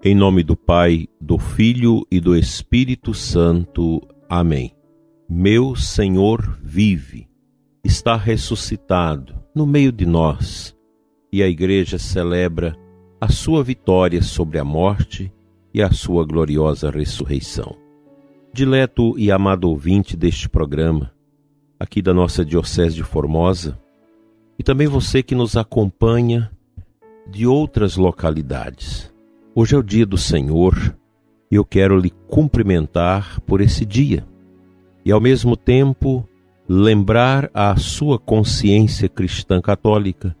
Em nome do Pai, do Filho e do Espírito Santo. Amém. Meu Senhor vive, está ressuscitado no meio de nós, e a Igreja celebra a sua vitória sobre a morte e a sua gloriosa ressurreição. Dileto e amado ouvinte deste programa, aqui da nossa Diocese de Formosa, e também você que nos acompanha de outras localidades. Hoje é o dia do Senhor e eu quero lhe cumprimentar por esse dia e, ao mesmo tempo, lembrar a sua consciência cristã católica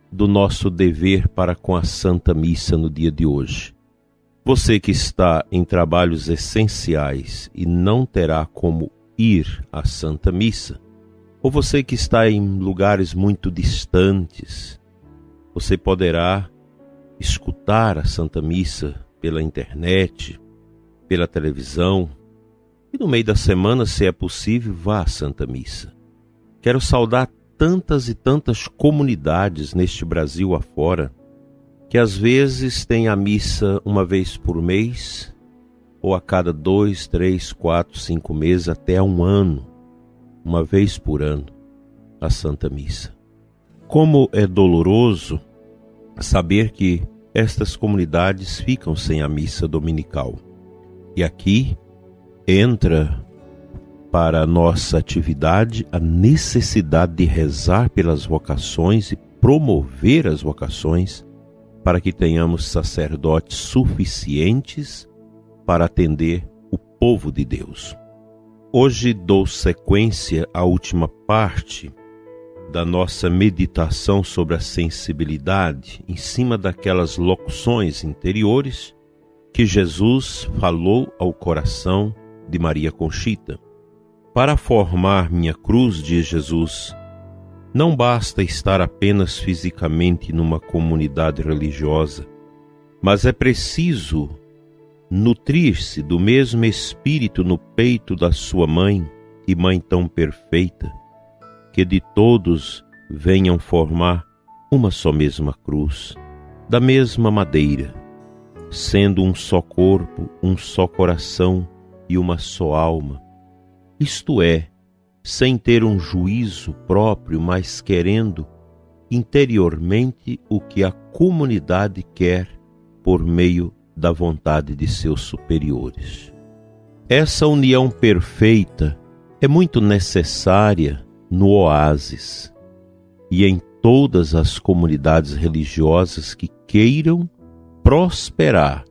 do nosso dever para com a Santa Missa no dia de hoje. Você que está em trabalhos essenciais e não terá como ir à Santa Missa, ou você que está em lugares muito distantes, você poderá escutar a Santa Missa pela internet, pela televisão, e no meio da semana, se é possível, vá à Santa Missa. Quero saudar tantas e tantas comunidades neste Brasil afora, que às vezes tem a missa uma vez por mês, ou a cada 2, 3, 4, 5 meses, até um ano, uma vez por ano, a Santa Missa. Como é doloroso saber que estas comunidades ficam sem a missa dominical. E aqui entra para a nossa atividade a necessidade de rezar pelas vocações e promover as vocações para que tenhamos sacerdotes suficientes para atender o povo de Deus. Hoje dou sequência à última parte da nossa meditação sobre a sensibilidade, em cima daquelas locuções interiores que Jesus falou ao coração de Maria Conchita. Para formar minha cruz, diz Jesus, não basta estar apenas fisicamente numa comunidade religiosa, mas é preciso nutrir-se do mesmo espírito no peito da sua mãe, e mãe tão perfeita, que de todos venham formar uma só mesma cruz, da mesma madeira, sendo um só corpo, um só coração e uma só alma. Isto é, sem ter um juízo próprio, mas querendo interiormente o que a comunidade quer por meio da vontade de seus superiores. Essa união perfeita é muito necessária no oásis e em todas as comunidades religiosas que queiram prosperar,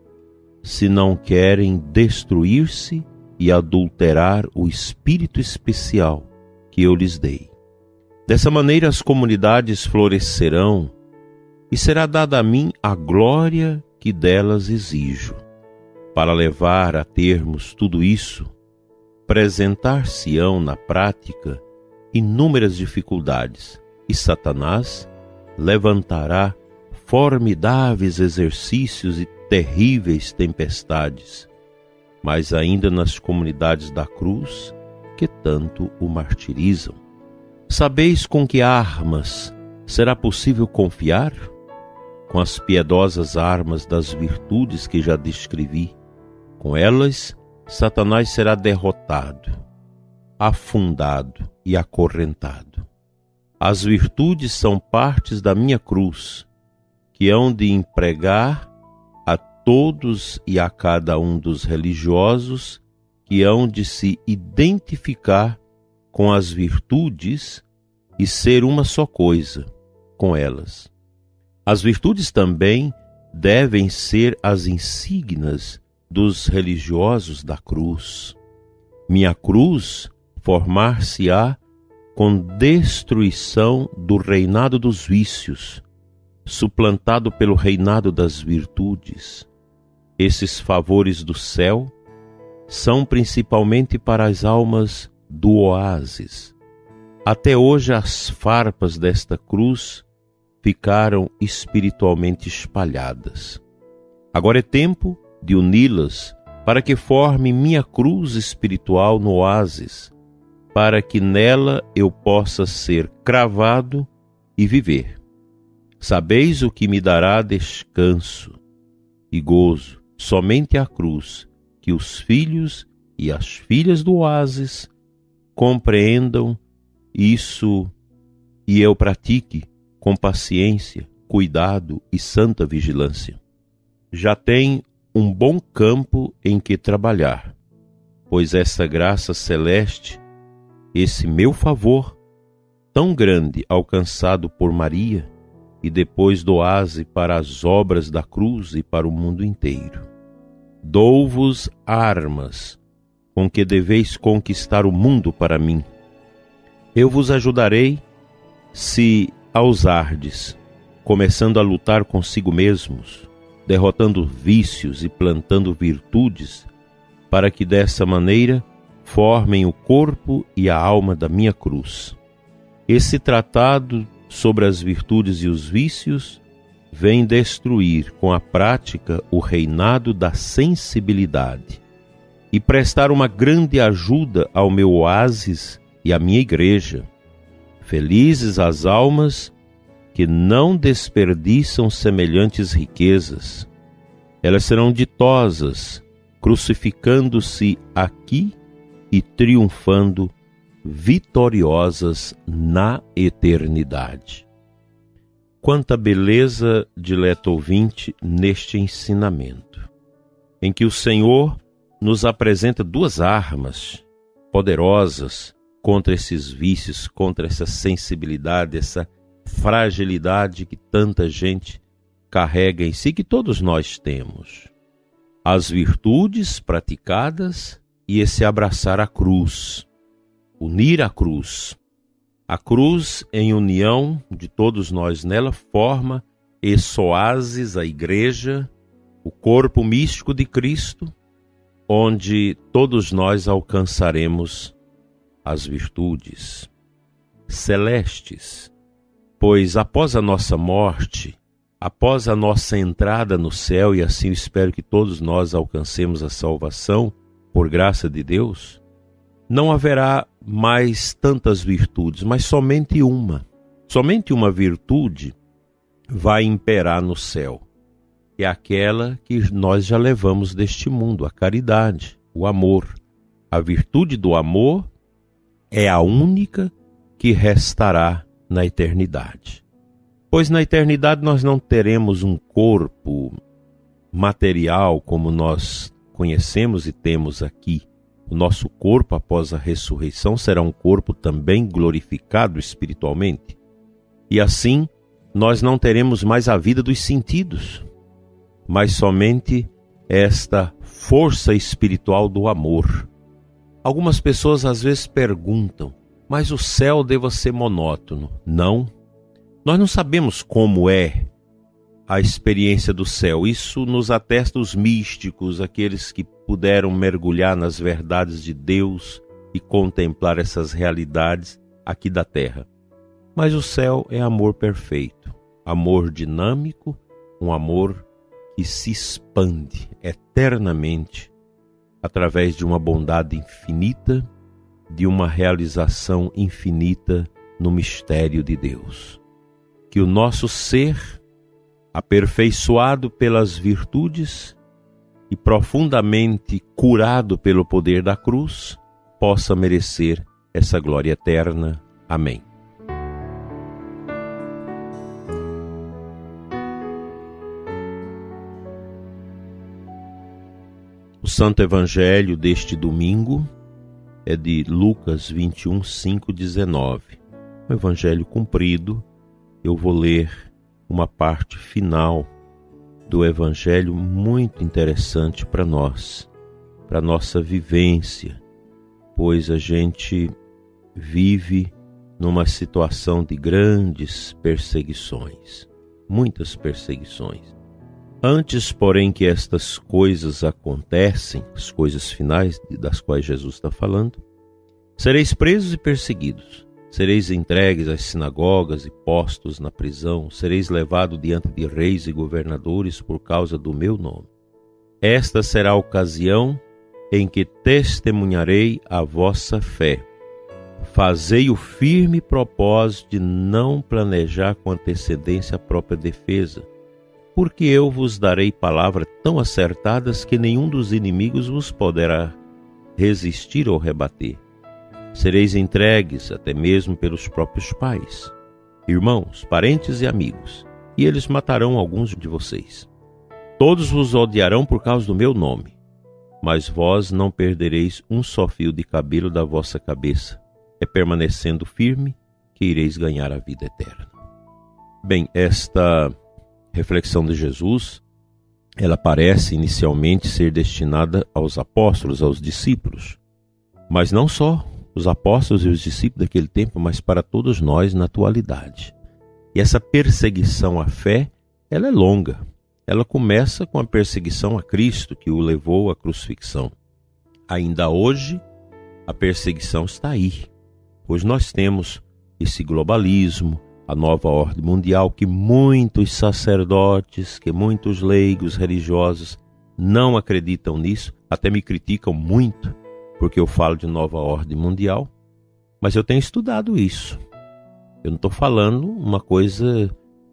se não querem destruir-se e adulterar o espírito especial que eu lhes dei. Dessa maneira as comunidades florescerão e será dada a mim a glória que delas exijo. Para levar a termos tudo isso, apresentar-se-ão na prática inúmeras dificuldades, e Satanás levantará formidáveis exercícios e terríveis tempestades, mas ainda nas comunidades da cruz que tanto o martirizam. Sabeis com que armas será possível confiar? Com as piedosas armas das virtudes que já descrevi. Com elas, Satanás será derrotado, afundado e acorrentado. As virtudes são partes da minha cruz, que hão de empregar a todos e a cada um dos religiosos que hão de se identificar com as virtudes e ser uma só coisa com elas. As virtudes também devem ser as insígnias dos religiosos da cruz. Minha cruz formar-se-á com destruição do reinado dos vícios, suplantado pelo reinado das virtudes. Esses favores do céu são principalmente para as almas do oásis. Até hoje as farpas desta cruz ficaram espiritualmente espalhadas. Agora é tempo de uni-las para que forme minha cruz espiritual no oásis, para que nela eu possa ser cravado e viver. Sabeis o que me dará descanso e gozo, somente a cruz, que os filhos e as filhas do oásis compreendam isso e eu pratique com paciência, cuidado e santa vigilância. Já tem um bom campo em que trabalhar, pois essa graça celeste, esse meu favor, tão grande alcançado por Maria, e depois doaze para as obras da cruz e para o mundo inteiro. Dou-vos armas com que deveis conquistar o mundo para mim. Eu vos ajudarei se a usardes, começando a lutar consigo mesmos, derrotando vícios e plantando virtudes, para que dessa maneira formem o corpo e a alma da minha cruz. Esse tratado sobre as virtudes e os vícios vem destruir com a prática o reinado da sensibilidade e prestar uma grande ajuda ao meu oásis e à minha igreja. Felizes as almas que não desperdiçam semelhantes riquezas. Elas serão ditosas, crucificando-se aqui e triunfando vitoriosas na eternidade. Quanta beleza, dileto ouvinte, neste ensinamento, em que o Senhor nos apresenta duas armas poderosas contra esses vícios, contra essa sensibilidade, essa fragilidade que tanta gente carrega em si, que todos nós temos. As virtudes praticadas e esse abraçar a cruz. Unir a cruz. A cruz, em união de todos nós nela, forma esse oásis, a igreja, o corpo místico de Cristo, onde todos nós alcançaremos as virtudes celestes. Pois após a nossa morte, após a nossa entrada no céu, e assim eu espero que todos nós alcancemos a salvação, por graça de Deus, não haverá mais tantas virtudes, mas somente uma. Somente uma virtude vai imperar no céu. É aquela que nós já levamos deste mundo, a caridade, o amor. A virtude do amor é a única que restará na eternidade. Pois na eternidade nós não teremos um corpo material como nós conhecemos e temos aqui. O nosso corpo, após a ressurreição, será um corpo também glorificado espiritualmente. E assim, nós não teremos mais a vida dos sentidos, mas somente esta força espiritual do amor. Algumas pessoas às vezes perguntam, mas o céu deva ser monótono. Não. Nós não sabemos como é a experiência do céu. Isso nos atesta os místicos, aqueles que puderam mergulhar nas verdades de Deus e contemplar essas realidades aqui da terra. Mas o céu é amor perfeito, amor dinâmico, um amor que se expande eternamente através de uma bondade infinita, de uma realização infinita no mistério de Deus. Que o nosso ser, aperfeiçoado pelas virtudes e profundamente curado pelo poder da cruz, possa merecer essa glória eterna. Amém. O Santo Evangelho deste domingo é de Lucas 21, 5, 19. Um evangelho comprido. Eu vou ler uma parte final do Evangelho muito interessante para nós, para nossa vivência, pois a gente vive numa situação de grandes perseguições, muitas perseguições. Antes, porém, que estas coisas acontecem, as coisas finais das quais Jesus está falando, sereis presos e perseguidos. Sereis entregues às sinagogas e postos na prisão, sereis levados diante de reis e governadores por causa do meu nome. Esta será a ocasião em que testemunharei a vossa fé. Fazei o firme propósito de não planejar com antecedência a própria defesa, porque eu vos darei palavras tão acertadas que nenhum dos inimigos vos poderá resistir ou rebater. Sereis entregues até mesmo pelos próprios pais, irmãos, parentes e amigos, e eles matarão alguns de vocês. Todos vos odiarão por causa do meu nome, mas vós não perdereis um só fio de cabelo da vossa cabeça. É permanecendo firme que ireis ganhar a vida eterna. Bem, esta reflexão de Jesus, ela parece inicialmente ser destinada aos apóstolos, aos discípulos, mas não só os apóstolos e os discípulos daquele tempo, mas para todos nós na atualidade. E essa perseguição à fé, ela é longa. Ela começa com a perseguição a Cristo, que o levou à crucifixão. Ainda hoje, a perseguição está aí. Hoje nós temos esse globalismo, a nova ordem mundial, que muitos sacerdotes, que muitos leigos religiosos não acreditam nisso, até me criticam muito, porque eu falo de nova ordem mundial, mas eu tenho estudado isso. Eu não estou falando uma coisa,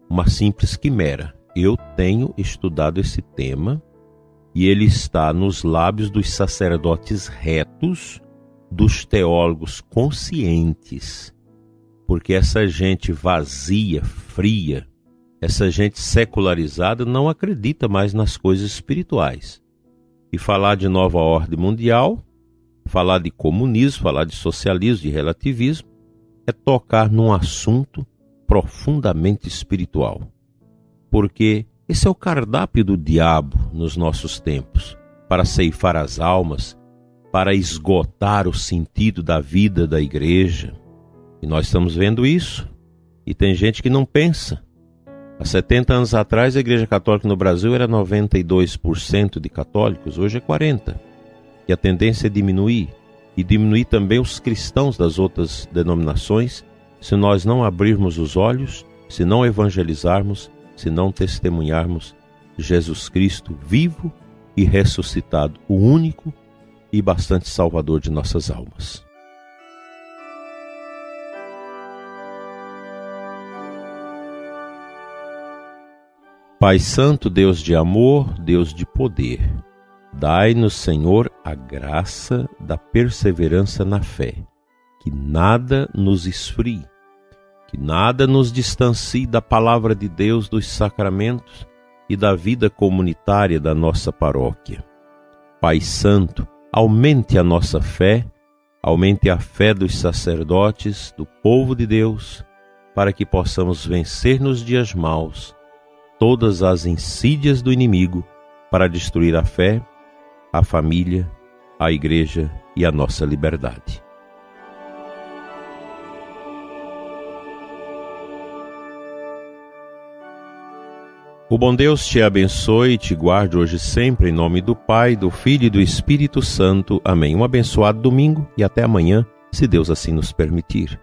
uma simples quimera. Eu tenho estudado esse tema e ele está nos lábios dos sacerdotes retos, dos teólogos conscientes, porque essa gente vazia, fria, essa gente secularizada não acredita mais nas coisas espirituais. E falar de nova ordem mundial, falar de comunismo, falar de socialismo, de relativismo, é tocar num assunto profundamente espiritual. Porque esse é o cardápio do diabo nos nossos tempos, para ceifar as almas, para esgotar o sentido da vida da igreja. E nós estamos vendo isso, e tem gente que não pensa. Há 70 anos atrás, a Igreja Católica no Brasil era 92% de católicos, hoje é 40%. E a tendência é diminuir, e diminuir também os cristãos das outras denominações, se nós não abrirmos os olhos, se não evangelizarmos, se não testemunharmos Jesus Cristo vivo e ressuscitado, o único e bastante salvador de nossas almas. Pai Santo, Deus de amor, Deus de poder, dai-nos, Senhor, a graça da perseverança na fé, que nada nos esfrie, que nada nos distancie da palavra de Deus, dos sacramentos e da vida comunitária da nossa paróquia. Pai Santo, aumente a nossa fé, aumente a fé dos sacerdotes, do povo de Deus, para que possamos vencer nos dias maus todas as insídias do inimigo para destruir a fé, a família, a igreja e a nossa liberdade. O bom Deus te abençoe e te guarde hoje e sempre, em nome do Pai, do Filho e do Espírito Santo. Amém. Um abençoado domingo e até amanhã, se Deus assim nos permitir.